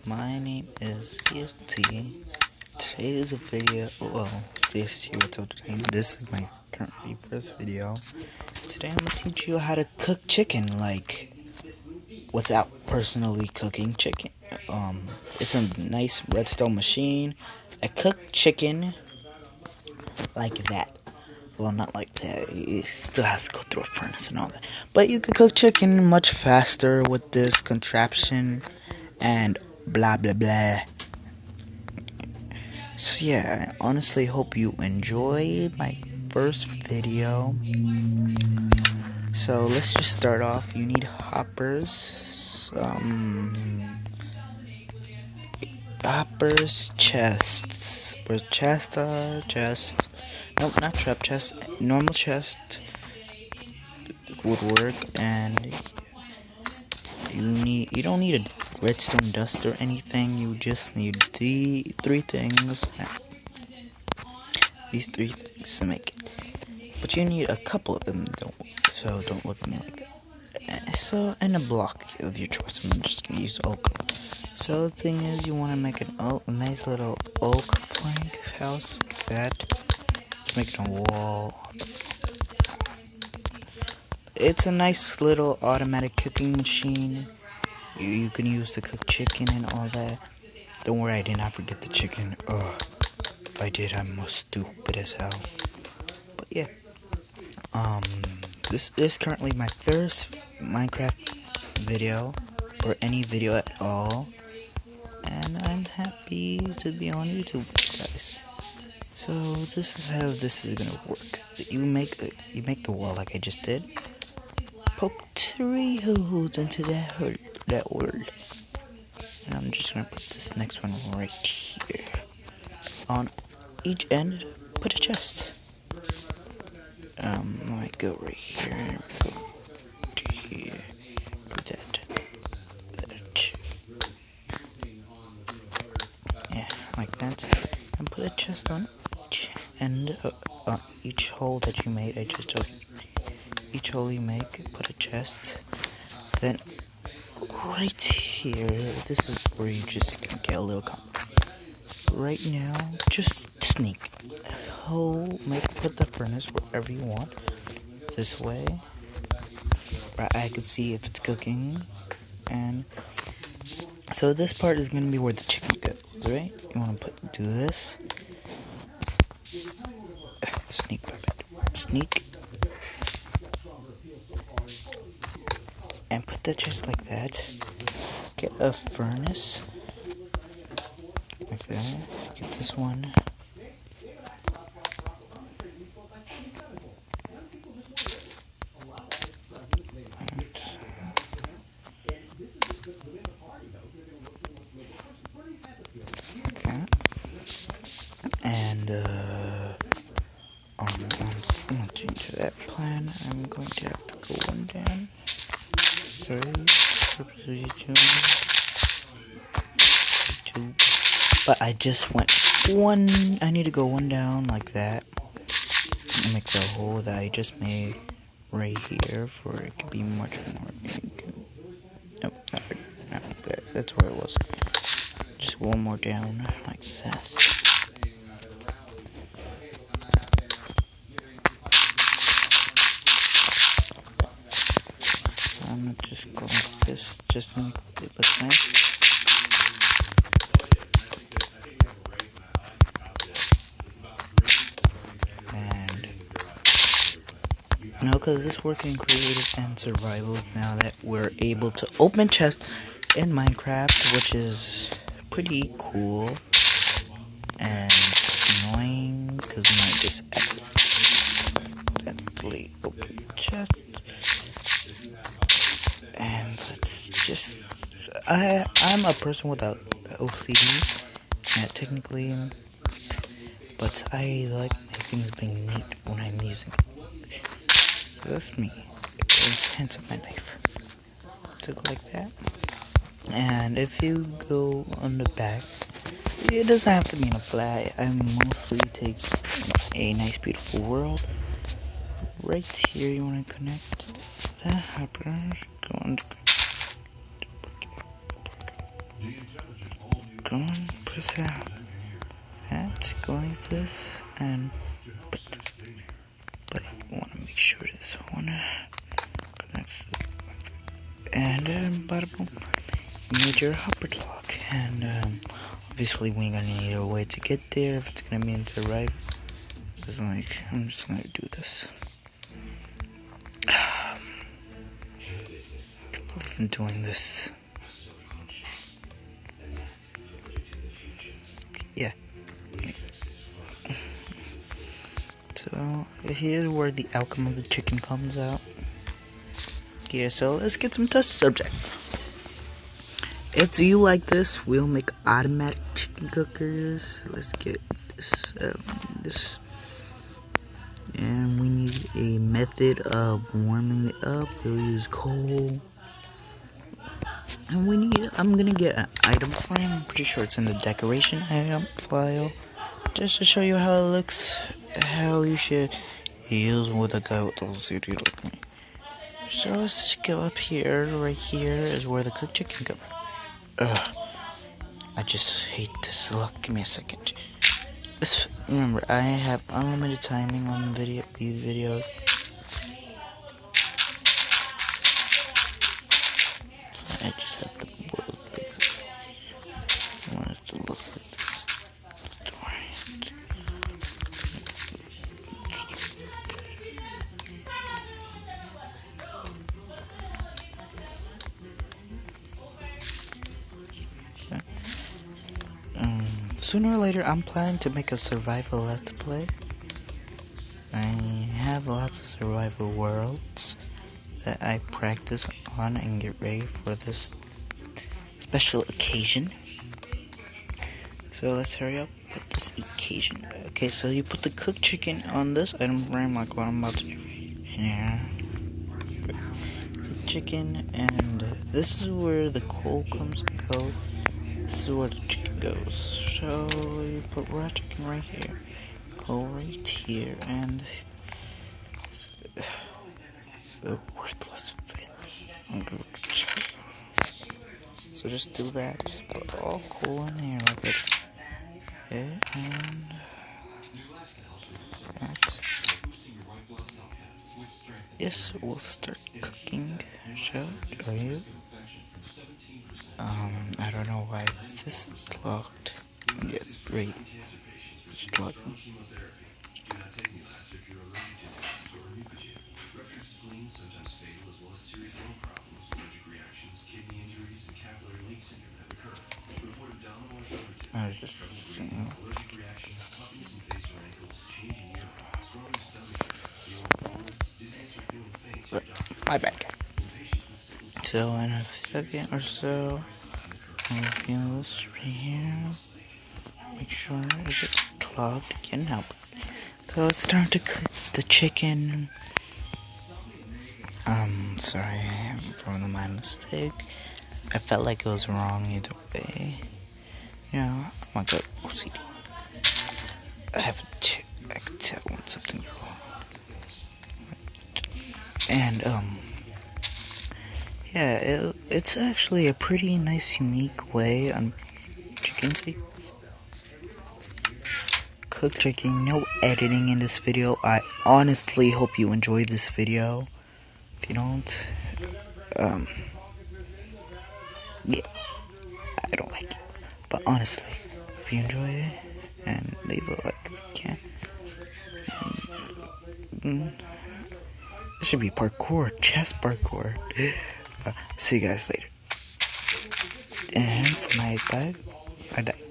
My name is CST. Today is a video, CST, what's up today? This is my currently first video. Today I'm gonna teach you how to cook chicken, like, without personally cooking chicken. It's a nice redstone machine. I cook chicken like that. Well, not like that. It still has to go through a furnace and all that. But you can cook chicken much faster with this contraption and blah blah blah. So yeah, I honestly hope you enjoyed my first video. So let's just start off. You need hoppers, chests. Where's chest? Chests. Nope, not trap chest. Normal chest would work, and you don't need a redstone dust or anything. You just need the three things. These three things to make it. But you need a couple of them, so don't look at me like that. So, and a block of your choice. I'm just gonna use oak. So the thing is, you want to make a nice little oak plank house like that. Make it a wall. It's a nice little automatic cooking machine. You can use to cook chicken and all that. Don't worry, I did not forget the chicken. If I did, I'm stupid as hell. But yeah. This is currently my first Minecraft video, or any video at all, and I'm happy to be on YouTube, guys. So this is how this is gonna work. You make the wall like I just did. Poke 3 holes into that hole, and I'm just gonna put this next one right here. On each end, put a chest. I go right here, go to here, do that. Yeah, like that. And put a chest on each end, each hole that you made. I just took each hole you make, put a chest. Then, right here, this is where you just get a little right now, just sneak. Put the furnace wherever you want. This way, right, I could see if it's cooking. And so this part is gonna be where the chicken goes, right? You want to do this. Sneak, my bad. Sneak. And put the chest like that. Get a furnace like that. Get this one. And I'm gonna change that plan. I'm going to have to go one down. 3, 2. But I just went one. I need to go one down like that. And make the hole that I just made right here for it to be much more. Nope, no, that's where it was. Just one more down like that. I'm gonna just go like this, just to make it look nice. And because this working in creative and survival, now that we're able to open chests in Minecraft, which is pretty cool and annoying because you might just accidentally open chest. And it's just, I'm a person without OCD, technically, but I like my things being neat when I'm using it. So that's me. Hence my knife. So go like that. And if you go on the back, it doesn't have to be in a flat. I mostly take a nice beautiful world. Right here you want to connect that hopper. Go on. go and press out. That, go like this, and put this. But you want to make sure this one connects. And bada boom, you made your hopper lock. And obviously, we're gonna need a way to get there if it's gonna mean to arrive. Cause like, I'm just gonna do this. I can't believe I'm doing this. Yeah. So here's where the outcome of the chicken comes out. Yeah, so let's get some test subjects. If you like this, we'll make automatic chicken cookers. Let's get this. And we need a method of warming it up. We'll use coal. And I'm gonna get an item frame. I'm pretty sure it's in the decoration item file. Just to show you how it looks, how you should use with a guy with OCD like me. So let's just go up here. Right here is where the cooked chicken goes. I just hate this look. Give me a second. Remember, I have unlimited timing on these videos. So I just have to boil things. I want it to look like this. Sooner or later, I'm planning to make a survival let's play. I have lots of survival worlds that I practice on and get ready for this special occasion. So let's hurry up with this occasion. Okay, so you put the cooked chicken on this item frame like what I'm about to do here. Cooked chicken, and this is where the coal comes and goes. This is where the chicken goes. So you put raw chicken right here, coal right here, and the worthless fit. So just do that. Put all coal in here like it. Okay, and that. Yes, we'll start cooking. Shall you? I don't know why this is locked. Yeah, it's great. It's locked. I was just, my bad. So in a second or so, I'll feel this right here. Make sure is it clogged again. Help. So it's time to cook the chicken. Sorry for my mistake. I felt like it was wrong either way. You know, I'm like OCD. I can tell when something's wrong. And yeah, it's actually a pretty nice, unique way on chicken. See, cooked chicken, no editing in this video. I honestly hope you enjoyed this video. If you don't, yeah, I don't like it. But honestly, if you enjoy it, and leave a like if you can. This should be parkour, chest parkour. See you guys later. And for my bag, I died.